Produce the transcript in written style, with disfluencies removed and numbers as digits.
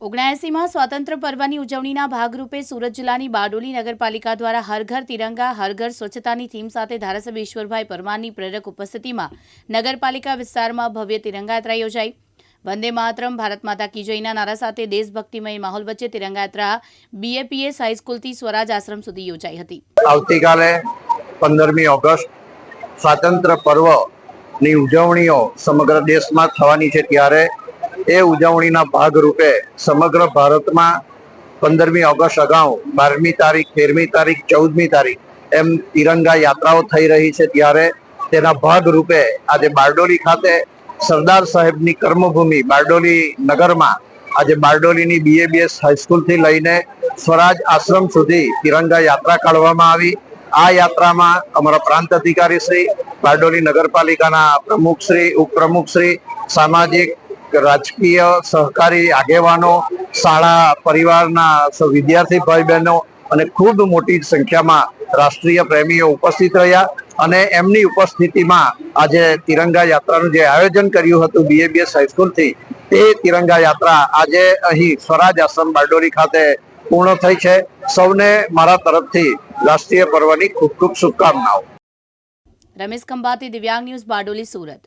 79માં સ્વાતંત્ર્ય પર્વની ઉજવણીના ભાગરૂપે સુરત જિલ્લાની બારડોલી નગરપાલિકા દ્વારા હર ઘર તિરંગા હર ઘર સ્વચ્છતાની થીમ સાથે ધારાસભ્ય ઈશ્વરભાઈ પરમારની પ્રેરક ઉપસ્થિતિમાં નગરપાલિકા વિસ્તારમાં ભવ્ય તિરંગા યાત્રા યોજાઈ। વંદે માતરમ ભારત માતા કી જયના નારા સાથે દેશભક્તિમય માહોલ વચ્ચે તિરંગા યાત્રા BAPS હાઈસ્કૂલથી સ્વરાજ આશ્રમ સુધી યોજાઈ હતી। આવતીકાલે 15મી ઓગસ્ટ સ્વાતંત્ર્ય પર્વની ઉજવણીઓ સમગ્ર દેશમાં થવાની છે, ત્યારે એ ઉજવણીના ભાગરૂપે સમગ્ર ભારતમાં 15મી ઓગસ્ટ અગાઉ 12મી તારીખ, 13મી તારીખ, 14મી તારીખ એમ તિરંગા યાત્રાઓ થઈ રહી છે। ત્યારે તેના ભાગરૂપે આજે બારડોલી ખાતે સરદાર સાહેબની કર્મભૂમિ બારડોલી નગરમાં આજે બારડોલીની BAPS હાઈસ્કૂલથી લઈને સ્વરાજ આશ્રમ સુધી તિરંગા યાત્રા કાઢવામાં આવી। આ યાત્રામાં અમારા પ્રાંત અધિકારી શ્રી, બારડોલી નગરપાલિકાના પ્રમુખ શ્રી, ઉપપ્રમુખ શ્રી, સામાજિક રાજકીય સહકારી આગેવાનો, શાળા પરિવારના વિદ્યાર્થી ભાઈ બહેનો અને ખૂબ મોટી સંખ્યામાં રાષ્ટ્રીય પ્રેમીઓ ઉપસ્થિત રહ્યા અને એમની ઉપસ્થિતિમાં આજે તિરંગા યાત્રાનું જે આયોજન કર્યું હતું BAPS હાઈસ્કૂલથી, તે તિરંગા યાત્રા આજે અહીં સ્વરાજ આશ્રમ બારડોલી ખાતે પૂર્ણ થઈ છે। સૌને મારા તરફથી રાષ્ટ્રીય પર્વની ખૂબ ખૂબ શુભકામનાઓ। રમેશ ખંભાતી, દિવ્યાંગ ન્યૂઝ, બારડોલી, સુરત।